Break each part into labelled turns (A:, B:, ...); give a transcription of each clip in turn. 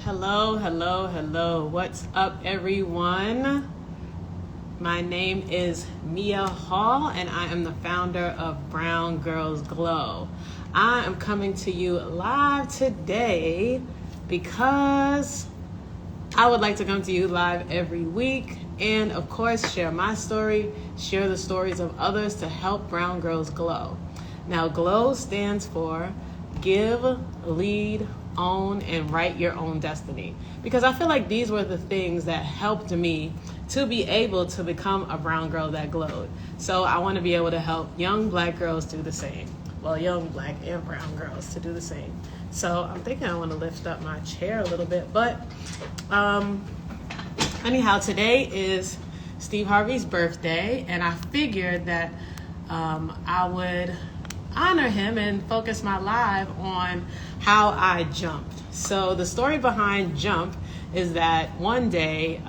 A: Hello, hello, hello. What's up, everyone? My name is Mia Hall, and I am the founder of Brown Girls Glow. I am coming to you live today because I would like to come to you live every week and, of course, share my story, share the stories of others to help brown girls glow. Now, GLOW stands for Give, Lead, Own, and Write Your Own Destiny. Because I feel like these were the things that helped me to be able to become a brown girl that glowed. So I want to be able to help young black girls do the same. Well, young black and brown girls to do the same. So I'm thinking I want to lift up my chair a little bit. But anyhow, today is Steve Harvey's birthday, and I figured that I would honor him and focus my live on how I jumped. So the story behind Jump is that one day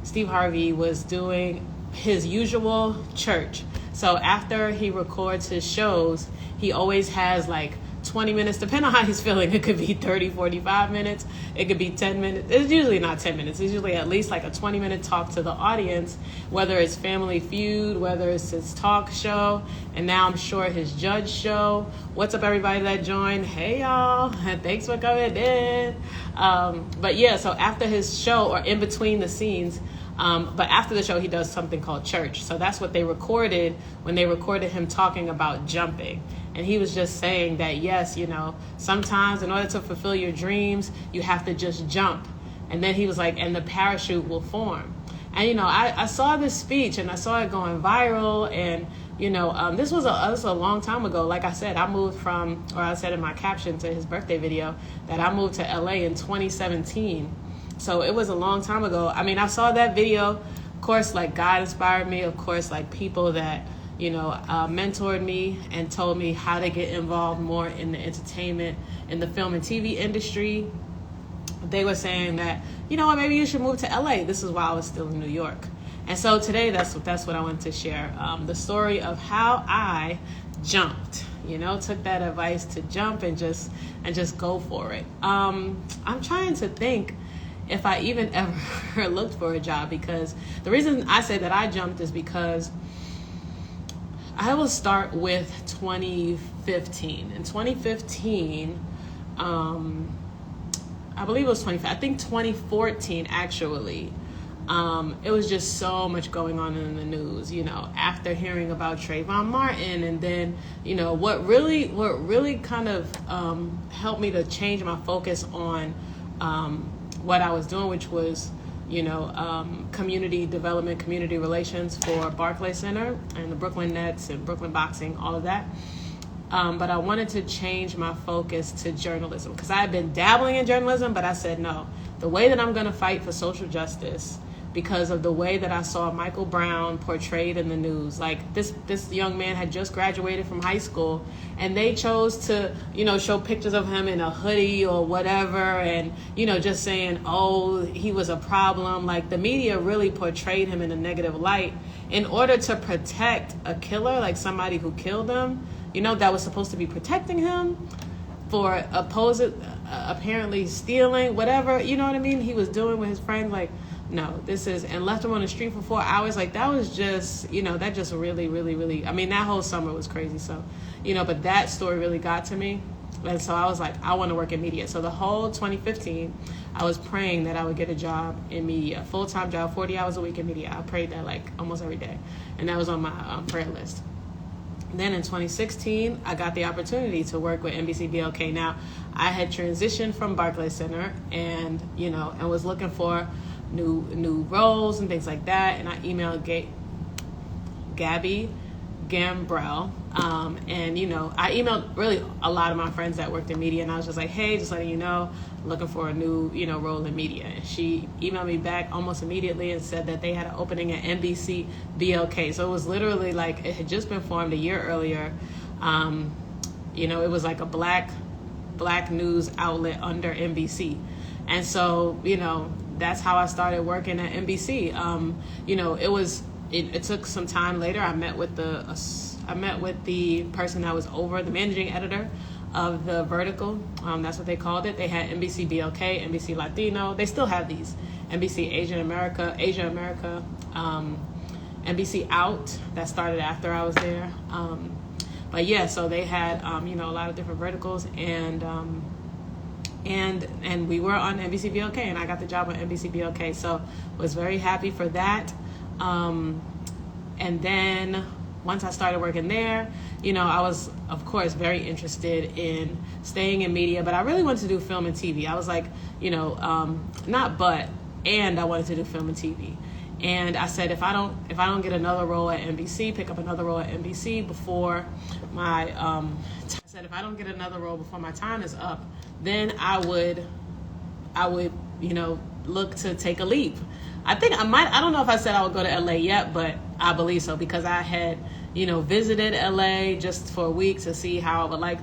A: Steve Harvey was doing his usual church. So after he records his shows, he always has like 20 minutes, depending on how he's feeling. It could be 30, 45 minutes. It could be 10 minutes. It's usually not 10 minutes. It's usually at least like a 20-minute talk to the audience, whether it's Family Feud, whether it's his talk show, and now I'm sure his judge show. What's up, everybody that joined? Hey, y'all. Thanks for coming in. But yeah, so after his show or in between the scenes, but after the show, he does something called church. So that's what they recorded when they recorded him talking about jumping. And he was just saying that, yes, you know, sometimes in order to fulfill your dreams, you have to just jump. And then he was like, and the parachute will form. And, you know, I saw this speech and I saw it going viral. And, you know, this was a long time ago. Like I said, I moved from, or I said in my caption to his birthday video, that I moved to LA in 2017. So it was a long time ago. I mean, I saw that video. Of course, like God inspired me. Of course, like people that, you know, mentored me and told me how to get involved more in the entertainment, in the film and TV industry. They were saying that, you know what, maybe you should move to LA. This is while I was still in New York. And so today, that's what I wanted to share. The story of how I jumped, you know, took that advice to jump and just go for it. I'm trying to think if I even ever looked for a job, because the reason I say that I jumped is because I will start with 2015. In 2015, I believe it was 2015. I think 2014 actually. It was just so much going on in the news, you know, after hearing about Trayvon Martin. And then, you know, what really kind of helped me to change my focus on what I was doing, which was, you know, community development, community relations for Barclays Center and the Brooklyn Nets and Brooklyn Boxing, all of that. But I wanted to change my focus to journalism because I had been dabbling in journalism, but I said, no, the way that I'm going to fight for social justice, because of the way that I saw Michael Brown portrayed in the news. Like this young man had just graduated from high school and they chose to, you know, show pictures of him in a hoodie or whatever. And, you know, just saying, oh, he was a problem. Like the media really portrayed him in a negative light in order to protect a killer, like somebody who killed him, you know, that was supposed to be protecting him for apparently stealing, whatever, you know what I mean? He was doing with his friends, like, no, and left him on the street for 4 hours. Like that was just, you know, that just really, really, really, I mean, that whole summer was crazy. So, you know, but that story really got to me. And so I was like, I want to work in media. So the whole 2015, I was praying that I would get a job in media, full-time job, 40 hours a week in media. I prayed that like almost every day. And that was on my prayer list. Then in 2016, I got the opportunity to work with NBC BLK. Now, I had transitioned from Barclays Center and, you know, and was looking for new roles and things like that. And I emailed Gabby Gambrell. And, you know, I emailed really a lot of my friends that worked in media. And I was just like, hey, just letting you know, looking for a new, you know, role in media. And she emailed me back almost immediately and said that they had an opening at NBC BLK. So it was literally like it had just been formed a year earlier. You know, it was like a black news outlet under NBC. And so, you know, that's how I started working at NBC. You know, it took some time later. I met with the person that was over, the managing editor of the vertical. That's what they called it. They had NBC BLK, NBC Latino. They still have these. NBC Asia America, NBC Out, that started after I was there. But yeah, so they had a lot of different verticals, and we were on NBC BLK, and I got the job on NBC BLK, so was very happy for that. And then once I started working there, I was, of course, very interested in staying in media, but I really wanted to do film and TV. I was like, and I wanted to do film and TV. And I said, if I don't get another role at NBC, pick up another role at NBC before my, if I don't get another role before my time is up, then I would, look to take a leap. I don't know if I said I would go to LA yet, but I believe so, because I had, visited LA just for a week to see how I would like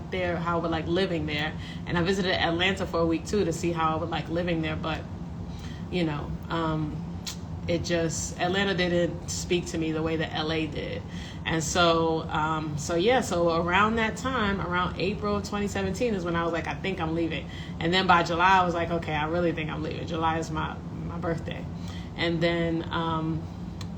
A: living there. And I visited Atlanta for a week too to see how I would like living there. But, Atlanta didn't speak to me the way that LA did. And so around that time, around April of 2017 is when I was like, I think I'm leaving. And then by July, I was like, okay, I really think I'm leaving. July is my birthday. And then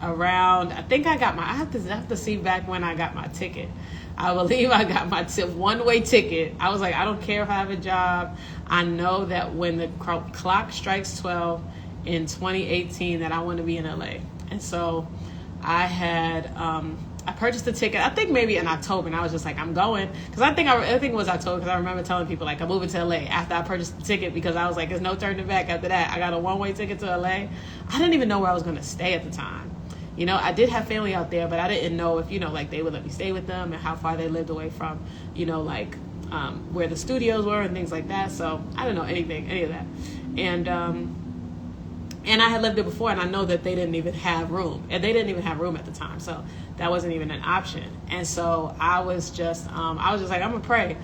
A: around, I think I have to see back when I got my ticket. I believe I got my one-way ticket. I was like, I don't care if I have a job. I know that when the clock strikes 12 in 2018 that I want to be in LA. And so I had, I purchased a ticket, I think maybe in October, and I was just like, I'm going. Because I think it was October, because I remember telling people, like, I'm moving to LA after I purchased the ticket, because I was like, there's no turning back after that. I got a one-way ticket to LA. I didn't even know where I was going to stay at the time. I did have family out there, but I didn't know if, like, they would let me stay with them and how far they lived away from, where the studios were and things like that. So I didn't know any of that. And I had lived there before, and I know that they didn't even have room. And they didn't even have room at the time, so that wasn't even an option. And so I was just like, I'm gonna pray.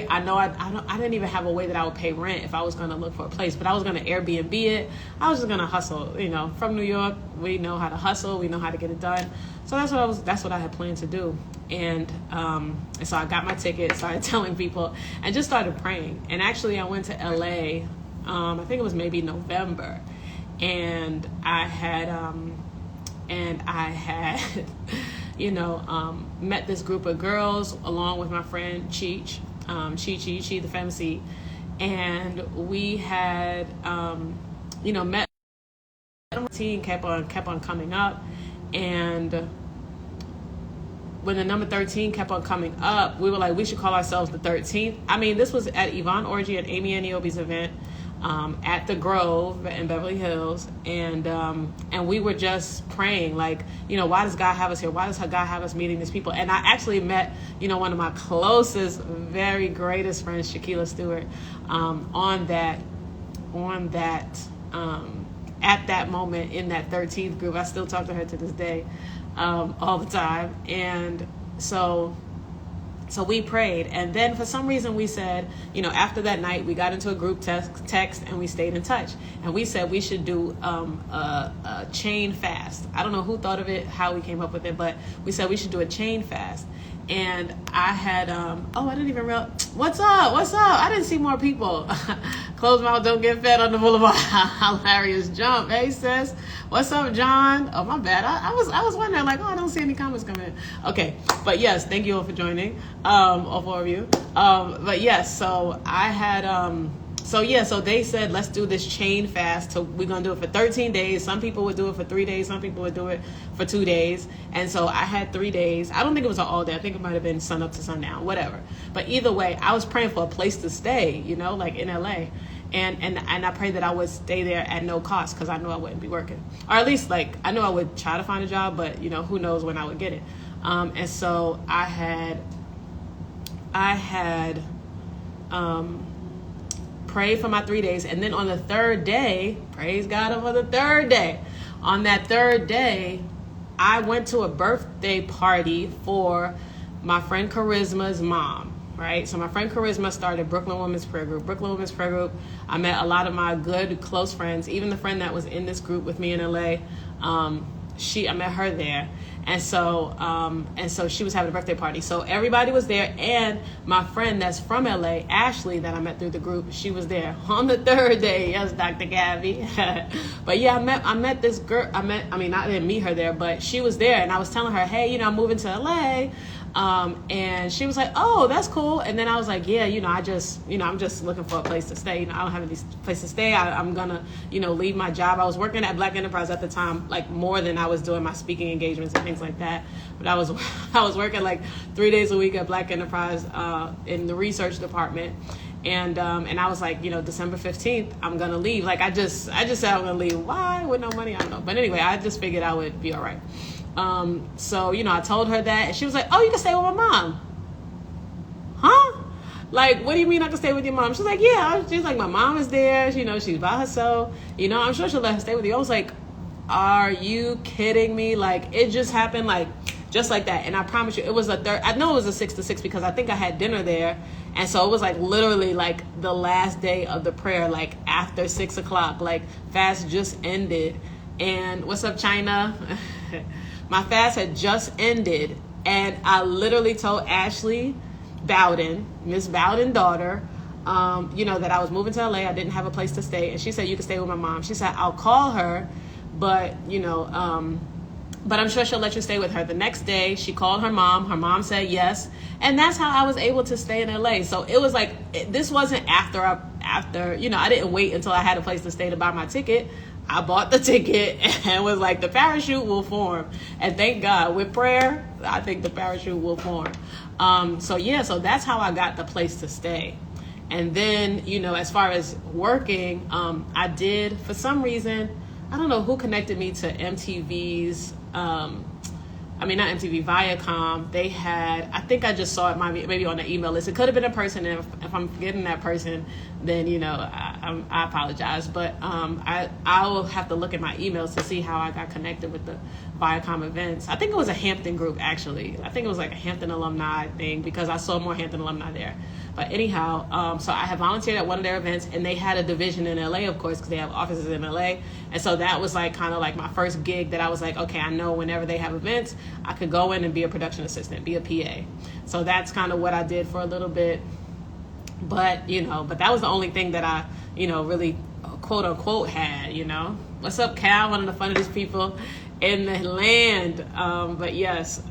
A: I know I didn't even have a way that I would pay rent if I was gonna look for a place, but I was gonna Airbnb it. I was just gonna hustle. From New York, we know how to hustle. We know how to get it done. So that's what I had planned to do. And so I got my ticket, started telling people, and just started praying. And actually, I went to LA. I think it was maybe November. And I had, met this group of girls along with my friend Cheech, Chi the Femc, and we had, met. The team kept on coming up, and when the number 13 kept on coming up, we were like, we should call ourselves the 13th. I mean, this was at Yvonne Orji and Amy Aniobi's event. At the Grove in Beverly Hills, and we were just praying, like, why does God have us here? Why does God have us meeting these people? And I actually met, one of my closest, very greatest friends, Shaquilla Stewart, at that moment in that 13th group. I still talk to her to this day, all the time. And so we prayed, and then for some reason we said, after that night, we got into a group text, and we stayed in touch. And we said we should do a chain fast. I don't know who thought of it, how we came up with it, but we said we should do a chain fast. And I had, I didn't even realize, what's up? I didn't see more people. Closed mouth don't get fed on the boulevard. Hilarious jump. Hey, sis. What's up, John? Oh, my bad. I was wondering, like, I don't see any comments come in. Okay. But yes, thank you all for joining. All four of you. But yes, so I had, so they said, let's do this chain fast. We're going to do it for 13 days. Some people would do it for 3 days. Some people would do it for 2 days. And so I had 3 days. I don't think it was all day. I think it might have been sun up to sundown, whatever. But either way, I was praying for a place to stay, like in LA. And I prayed that I would stay there at no cost, because I knew I wouldn't be working. Or at least, like, I knew I would try to find a job, but, who knows when I would get it. And so I had prayed for my 3 days, and then on the third day, praise God for the third day, on that third day, I went to a birthday party for my friend Charisma's mom, right? So my friend Charisma started Brooklyn Women's Prayer Group. I met a lot of my good, close friends, even the friend that was in this group with me in LA. I met her there. And so she was having a birthday party. So everybody was there, and my friend that's from LA, Ashley, that I met through the group, she was there on the third day. Yes, Dr. Gabby. But yeah, I met this girl. I didn't meet her there, but she was there, and I was telling her, hey, I'm moving to LA. And she was like, oh, that's cool. And then I was like, yeah, I'm just looking for a place to stay. I don't have any place to stay. I'm gonna, leave my job. I was working at Black Enterprise at the time, like more than I was doing my speaking engagements and things like that. But I was working like 3 days a week at Black Enterprise, in the research department. And I was like, December 15th, I'm gonna leave. Like I just said I'm gonna leave. Why? With no money? I don't know. But anyway, I just figured I would be all right. So, I told her that, and she was like, oh, you can stay with my mom. Huh? Like, what do you mean I can stay with your mom? She's like, yeah. She's like, my mom is there. She's by herself. I'm sure she'll let her stay with you. I was like, are you kidding me? Like, it just happened, like, just like that. And I promise you, it was I know it was a 6 to 6 because I think I had dinner there. And so it was like literally like the last day of the prayer, like after 6 o'clock, like fast just ended. And what's up, China? My fast had just ended, and I literally told Ashley Bowden, Miss Bowden's daughter, that I was moving to LA. I didn't have a place to stay, and she said, you can stay with my mom. She said, I'll call her, but but I'm sure she'll let you stay with her. The next day, she called her mom. Her mom said yes, and that's how I was able to stay in LA. So it was like, this wasn't after, I didn't wait until I had a place to stay to buy my ticket. I bought the ticket and was like, the parachute will form. And thank God, with prayer, I think the parachute will form. So that's how I got the place to stay. And then, as far as working, I did, for some reason, I don't know who connected me to MTV's, not MTV, Viacom. They had, I think I just saw it maybe on the email list. It could have been a person, and if I'm forgetting that person, then, I apologize. But I will have to look at my emails to see how I got connected with the Viacom events. I think it was a Hampton group, actually. I think it was like a Hampton alumni thing because I saw more Hampton alumni there. But anyhow, so I have volunteered at one of their events, and they had a division in LA, of course, because they have offices in LA. And so that was like kind of like my first gig that I was like, okay, I know whenever they have events, I could go in and be a production assistant, be a PA. So that's kind of what I did for a little bit. But that was the only thing that I, really quote unquote had, What's up, Cal? One of the funniest people in the land. But yes,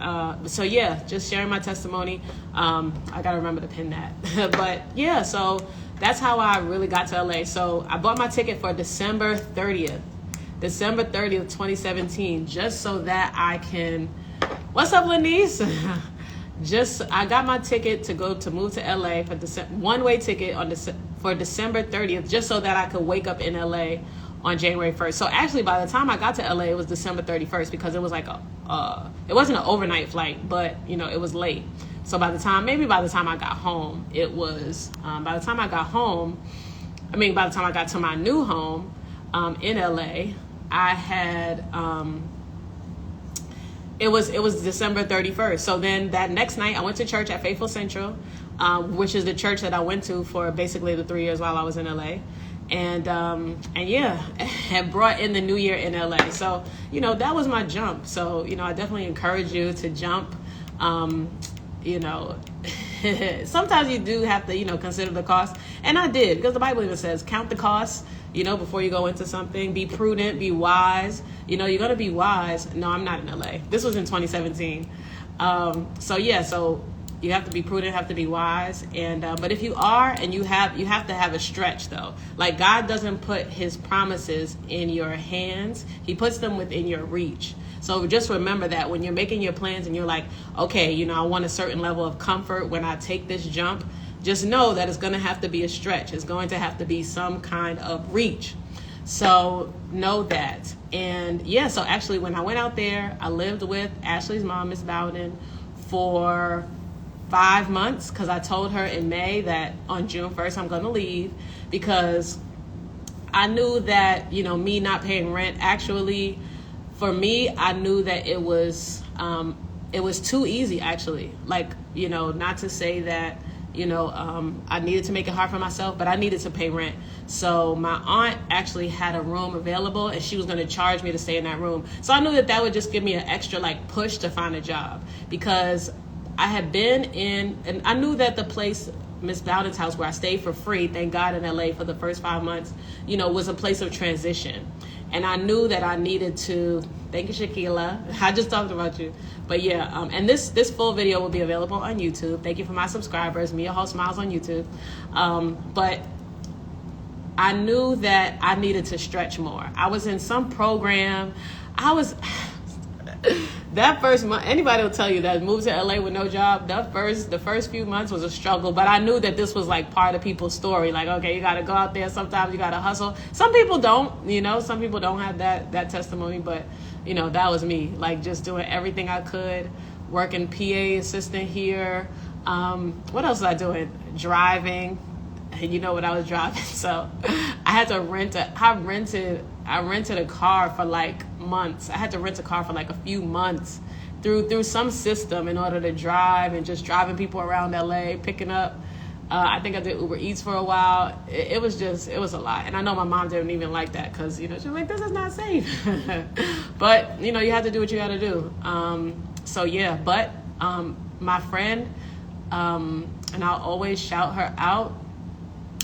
A: just sharing my testimony. I gotta remember to pin that. But yeah, so that's how I really got to LA. So I bought my ticket for December 30th, 2017, just so that I can, what's up, Lanice? I got my ticket to move to LA for one-way ticket for December 30th, just so that I could wake up in LA on January 1st. So actually, by the time I got to LA, it was December 31st because it was like it wasn't an overnight flight, but it was late. So by the time I got home, it was by the time I got to my new home in LA, I had it was December 31st. So then that next night I went to church at Faithful Central, which is the church that I went to for basically the 3 years while I was in LA. And had brought in the new year in LA. So, that was my jump. So, I definitely encourage you to jump. Sometimes you do have to, consider the cost. And I did, because the Bible even says, count the costs, before you go into something. Be prudent, be wise. You're going to be wise. No, I'm not in LA. This was in 2017. So you have to be prudent, have to be wise. And but if you are, and you have to have a stretch, though. Like, God doesn't put his promises in your hands. He puts them within your reach. So just remember that when you're making your plans and you're like, okay, I want a certain level of comfort when I take this jump, just know that it's going to have to be a stretch. It's going to have to be some kind of reach. So know that. And yeah, so actually when I went out there, I lived with Ashley's mom, Miss Bowden, for 5 months, because I told her in May that on June 1st I'm going to leave, because I knew that, me not paying rent, actually, for me, I knew that it was too easy, actually. Like, not to say that, I needed to make it hard for myself, but I needed to pay rent. So my aunt actually had a room available, and she was going to charge me to stay in that room. So I knew that would just give me an extra like push to find a job, because I had been in, and I knew that the place, Miss Bowden's house, where I stayed for free, thank God, in LA for the first 5 months, was a place of transition. And I knew that I needed to, thank you, Shaquila. I just talked about you. But yeah, and this full video will be available on YouTube. Thank you for my subscribers. Mia Hall Smiles on YouTube. But I knew that I needed to stretch more. I was in some program. That first month, anybody will tell you that moved to LA with no job, the first few months was a struggle, but I knew that this was like part of people's story. Like, okay, you got to go out there. Sometimes you got to hustle. Some people don't, some people don't have that testimony, but that was me, like just doing everything I could, working PA assistant here. What else was I doing? Driving. And you know what I was driving. So I had to I rented a car for like months. I had to rent a car for like a few months through some system in order to drive, and just driving people around LA, picking up. I think I did Uber Eats for a while. It was a lot. And I know my mom didn't even like that, because, she was like, this is not safe. But, you have to do what you got to do. So yeah, but my friend, and I'll always shout her out,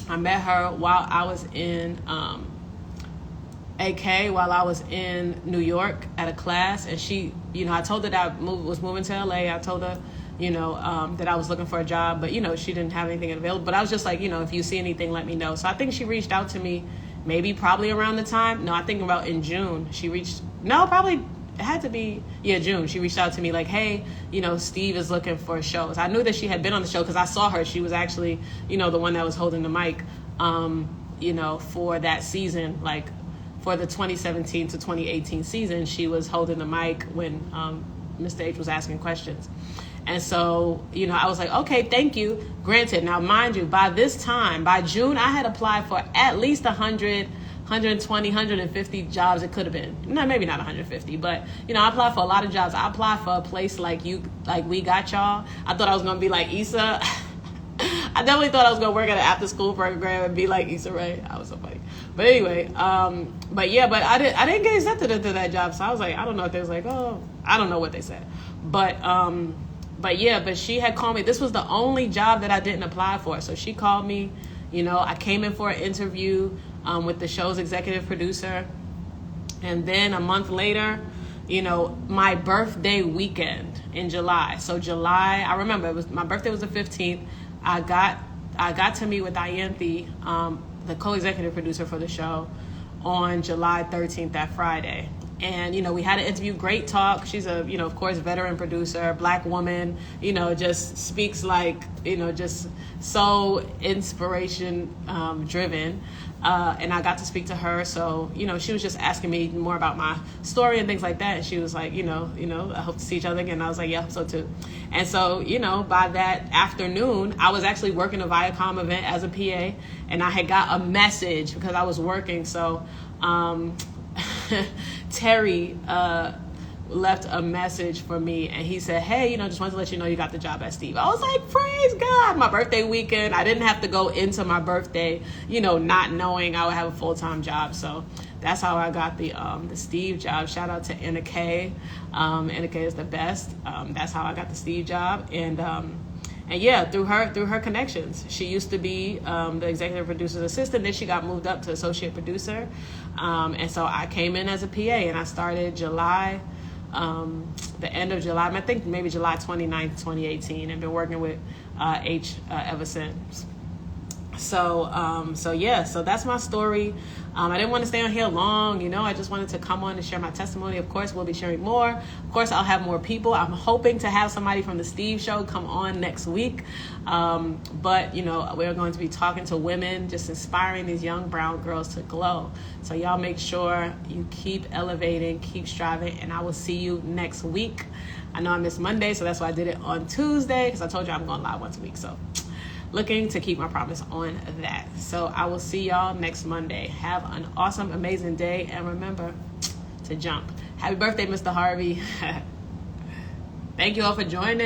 A: I met her while I was in AK, while I was in New York at a class, and she, I told her that I was moving to LA. I told her, that I was looking for a job, but, she didn't have anything available. But I was just like, if you see anything, let me know. So I think she reached out to me probably around the time. No, I think about in June. It had to be, June. She reached out to me like, hey, Steve is looking for shows. I knew that she had been on the show because I saw her. She was actually, the one that was holding the mic, for that season, like for the 2017 to 2018 season. She was holding the mic when Mr. H was asking questions. And so, I was like, okay, thank you. Granted, now mind you, by June, I had applied for at least 100, 120, 150 jobs. It could have been, no, maybe not 150, but I applied for a lot of jobs. I applied for a place like We Got Y'all. I thought I was gonna be like Issa. I definitely thought I was gonna work at an after school program and be like Issa Rae. I was so funny. But anyway, but I didn't get accepted into that job. So I was like, I don't know if they was like, oh, I don't know what they said. But she had called me. This was the only job that I didn't apply for. So she called me. I came in for an interview with the show's executive producer. And then a month later, my birthday weekend in July. So July, I remember my birthday was the 15th. I got to meet with Ianthe, the co-executive producer for the show, on July 13th, that Friday. And, we had an interview, great talk. She's a, of course, veteran producer, Black woman, just speaks like, just so inspiration driven. And I got to speak to her. So, she was just asking me more about my story and things like that. And she was like, I hope to see each other again. And I was like, yeah, so too. And so, by that afternoon, I was actually working a Viacom event as a PA. And I had got a message because I was working. So, Terry left a message for me, and he said, hey, just wanted to let you know you got the job at Steve. I was like, praise God. My birthday weekend, I didn't have to go into my birthday, not knowing I would have a full-time job. So that's how I got the Steve job. Shout out to Anna K. Anna K is the best. That's how I got the Steve job. And yeah, through her connections. She used to be the executive producer's assistant. Then she got moved up to associate producer. And so I came in as a PA, and I started the end of July, I think maybe July 29th, 2018, and been working with H ever since. So that's my story. I didn't want to stay on here long, I just wanted to come on and share my testimony. Of course, we'll be sharing more. Of course, I'll have more people. I'm hoping to have somebody from the Steve Show come on next week. But, we're going to be talking to women, just inspiring these young brown girls to glow. So y'all make sure you keep elevating, keep striving, and I will see you next week. I know I missed Monday, so that's why I did it on Tuesday, because I told you I'm going live once a week. So looking to keep my promise on that. So I will see y'all next Monday. Have an awesome, amazing day. And remember to jump. Happy birthday, Mr. Harvey. Thank you all for joining.